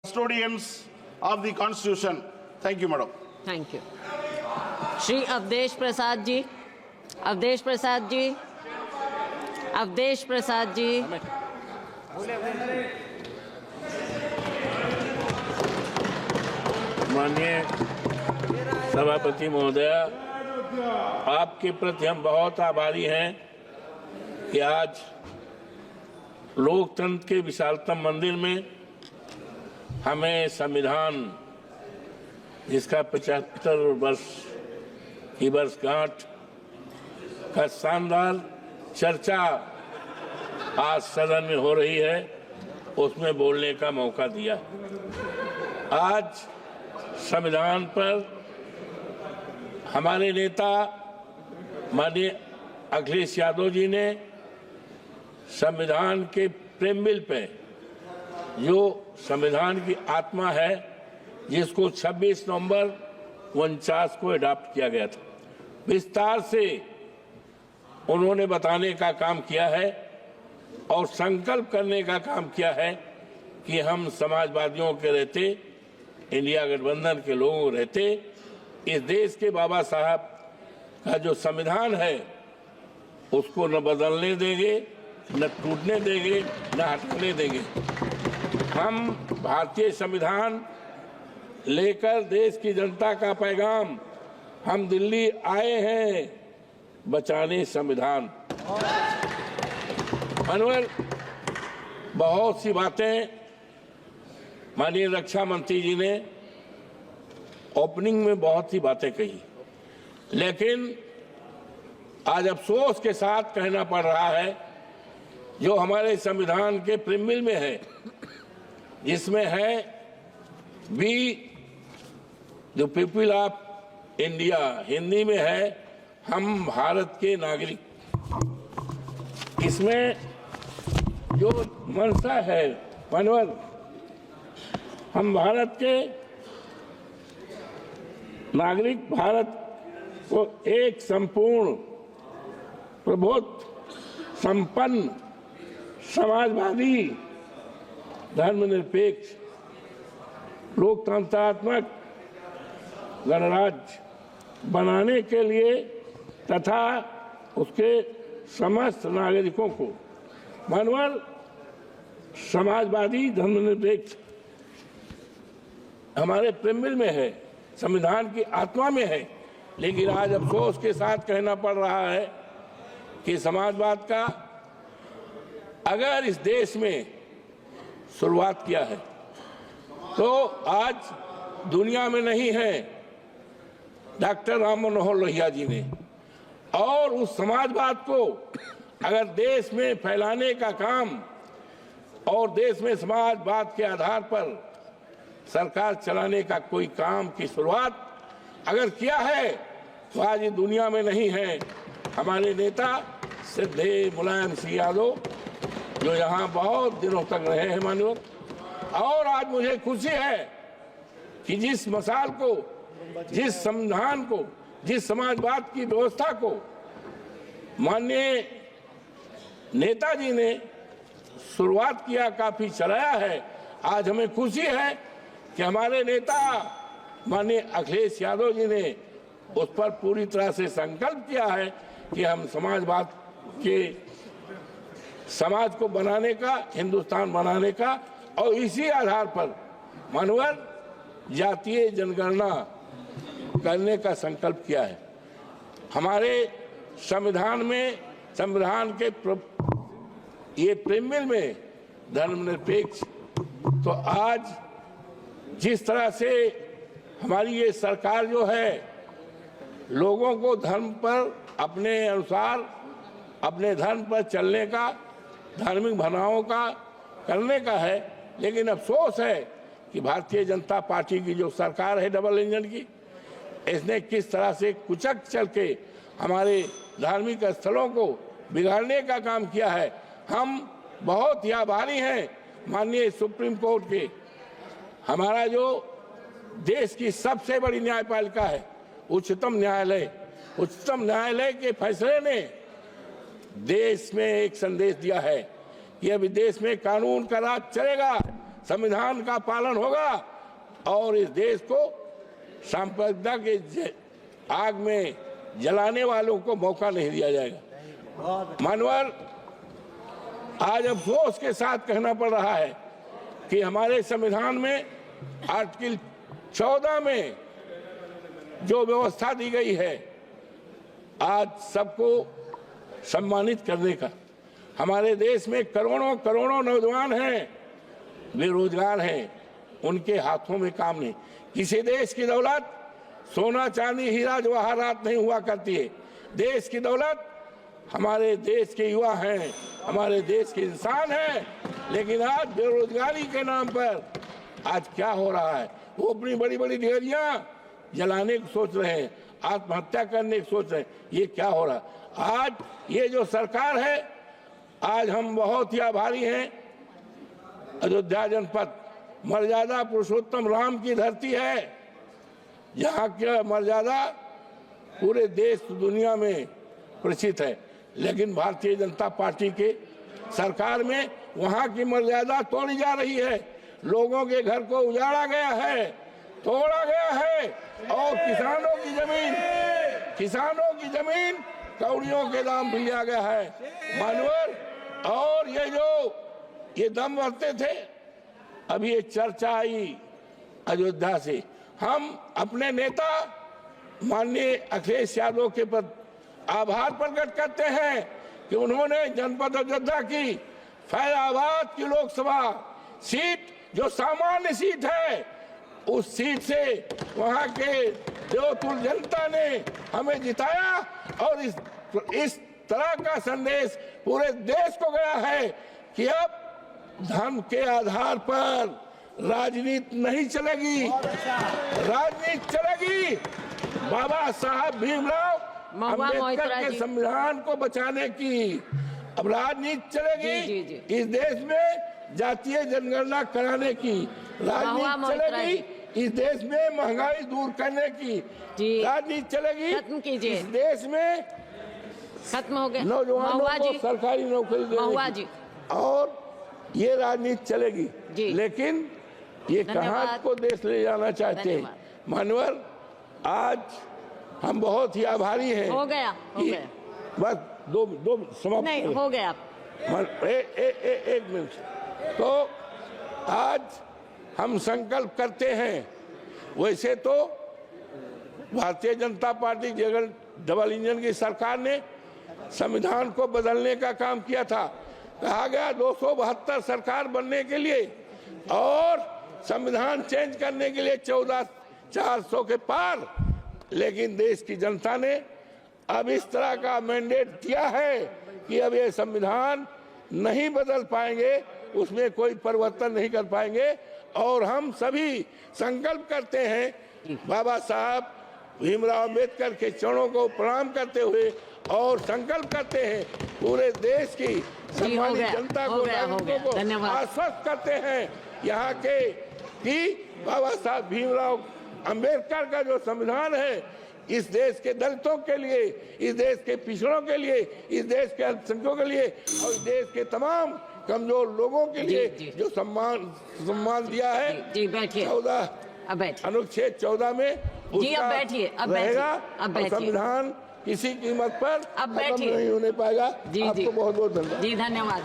custodians of the Constitution. Thank you, Madam. Thank you. Shri Awadhesh Prasad ji, Awadhesh Prasad ji, Awadhesh Prasad ji. माननीय सभापति महोदय, आपके प्रति हम बहुत आभारी हैं कि आज लोकतंत्र के विशालतम मंदिर में हमें संविधान, जिसका 75 वर्ष की वर्षगांठ का शानदार चर्चा आज सदन में हो रही है, उसमें बोलने का मौका दिया। आज संविधान पर हमारे नेता माननीय अखिलेश यादव जी ने संविधान के प्रेमबिल पे, जो संविधान की आत्मा है, जिसको 26 नवंबर 49 को अडॉप्ट किया गया था, विस्तार से उन्होंने बताने का काम किया है और संकल्प करने का काम किया है कि हम समाजवादियों के रहते, इंडिया गठबंधन के लोगों रहते, इस देश के बाबा साहब का जो संविधान है उसको न बदलने देंगे, न टूटने देंगे, न हटने देंगे। हम भारतीय संविधान लेकर देश की जनता का पैगाम, हम दिल्ली आए हैं बचाने संविधान। अनवर, बहुत सी बातें माननीय रक्षा मंत्री जी ने ओपनिंग में बहुत सी बातें कही, लेकिन आज अफसोस के साथ कहना पड़ रहा है, जो हमारे संविधान के प्रीमिल में है, जिसमें है we the people of India, Hindi में है हम भारत के नागरिक। इसमें जो मंशा है मनोहर, हम भारत के नागरिक, भारत को एक संपूर्ण प्रबुद्ध, संपन्न, समाजवादी, धर्मनिरपेक्ष, लोकतंत्रात्मक गणराज्य बनाने के लिए तथा उसके समस्त नागरिकों को मानव समाजवादी, धर्मनिरपेक्ष हमारे प्रेमबिल में है, संविधान की आत्मा में है। लेकिन आज अफसोस के साथ कहना पड़ रहा है कि समाजवाद का अगर इस देश में शुरुआत किया है तो आज दुनिया में नहीं है डॉक्टर राम मनोहर लोहिया जी ने, और उस समाजवाद को अगर देश में फैलाने का काम और देश में समाजवाद के आधार पर सरकार चलाने का कोई काम की शुरुआत अगर किया है तो आज ये दुनिया में नहीं है। हमारे नेता सिद्धे मुलायम सिंह यादव, जो यहाँ बहुत दिनों तक रहे हैं मानव, और आज मुझे खुशी है कि जिस मसाल को, जिस संविधान को, जिस समाजवाद की व्यवस्था को माननीय नेताजी ने शुरुआत किया, काफी चलाया है, आज हमें खुशी है कि हमारे नेता माननीय अखिलेश यादव जी ने उस पर पूरी तरह से संकल्प किया है कि हम समाजवाद के समाज को बनाने का, हिंदुस्तान बनाने का, और इसी आधार पर मानवर जातीय जनगणना करने का संकल्प किया है। हमारे संविधान में, संविधान के ये प्रीमिल में धर्मनिरपेक्ष, तो आज जिस तरह से हमारी ये सरकार जो है लोगों को धर्म पर अपने अनुसार, अपने धर्म पर चलने का, धार्मिक भावनाओं का करने का है, लेकिन अफसोस है कि भारतीय जनता पार्टी की जो सरकार है डबल इंजन की, इसने किस तरह से कुचक चल के हमारे धार्मिक स्थलों को बिगाड़ने का काम किया है। हम बहुत ही आभारी हैं माननीय सुप्रीम कोर्ट के, हमारा जो देश की सबसे बड़ी न्यायपालिका है उच्चतम न्यायालय, उच्चतम न्यायालय के फैसले ने देश में एक संदेश दिया है कि अभी देश में कानून का राज चलेगा, संविधान का पालन होगा और इस देश को सांप्रदायिकता के आग में जलाने वालों को मौका नहीं दिया जाएगा। मानवर, आज अफसोस के साथ कहना पड़ रहा है कि हमारे संविधान में आर्टिकल 14 में जो व्यवस्था दी गई है आज सबको सम्मानित करने का, हमारे देश में करोड़ों करोड़ों नौजवान हैं, बेरोजगार हैं, उनके हाथों में काम नहीं। किसी देश की दौलत सोना चांदी हीरा जवाहरात नहीं हुआ करती है। देश की दौलत हमारे देश के युवा हैं, हमारे देश के इंसान हैं। लेकिन आज बेरोजगारी के नाम पर आज क्या हो रहा है, वो अपनी बड़ी बड़ी डिग्रियां जलाने की सोच रहे हैं, आत्महत्या करने की सोच रहे हैं। ये क्या हो रहा है? आज ये जो सरकार है, आज हम बहुत ही आभारी हैं। अयोध्या जनपद मर्यादा पुरुषोत्तम राम की धरती है, जहाँ की मर्यादा पूरे देश दुनिया में प्रसिद्ध है। लेकिन भारतीय जनता पार्टी के सरकार में वहाँ की मर्यादा तोड़ी जा रही है। लोगों के घर को उजाड़ा गया है, तोड़ा गया है और किसानों की जमीन कौड़ियों के दाम भी लिया गया है। मानवर, और ये दम भरते थे। अभी ये चर्चा आई अयोध्या से, हम अपने नेता माननीय अखिलेश यादव के प्रति आभार प्रकट करते हैं कि उन्होंने जनपद अयोध्या की फैजाबाद की लोकसभा सीट, जो सामान्य सीट है, उस सीट से वहां के देवतुल जनता ने हमें जिताया और इस तरह का संदेश पूरे देश को गया है कि अब धर्म के आधार पर राजनीति नहीं चलेगी, राजनीति चलेगी बाबा साहब भीमराव अम्बेडकर के संविधान को बचाने की। अब राजनीति चलेगी इस देश में जातीय जनगणना कराने की, राजनीति चलेगी इस देश में महंगाई दूर करने की, राजनीति चलेगी इस देश में खत्म हो गया नौजवानों को सरकारी नौकरी देने की, और ये राजनीति चलेगी। लेकिन ये कहाँ को देश ले जाना चाहते हैं? मानवर, आज हम बहुत ही आभारी हैं। हो गया बस दो समाप्त नहीं हो गया। एक मिनट। तो आज हम संकल्प करते हैं, वैसे तो Bharatiya Janata party double engine की सरकार ने संविधान को बदलने का काम किया था। कहा गया 272 सरकार बनने के लिए और संविधान चेंज करने के लिए 14,400 के पार। लेकिन देश की जनता ने अब इस तरह का मैंडेट दिया है कि अब ये संविधान नहीं बदल पाएंगे, उसमें कोई परिवर्तन नहीं कर पाएंगे। और हम सभी संकल्प करते हैं बाबा साहब भीमराव अम्बेडकर के चरणों को प्रणाम करते हुए, और संकल्प करते हैं पूरे देश की सम्मानित जनता को, नागरिकों को आश्वस्त करते हैं यहाँ के कि बाबा साहब भीमराव अम्बेडकर का जो संविधान है, इस देश के दलितों के लिए, इस देश के पिछड़ों के लिए, इस देश के अल्पसंख्यकों के लिए और इस देश के तमाम कमजोर लोगों के लिए जो सम्मान दिया है 14 अनुच्छेद 14 में उसका रहेगा। और संविधान किसी कीमत पर खत्म नहीं होने पाएगा। आपको बहुत बहुत धन्यवाद। धन्यवाद।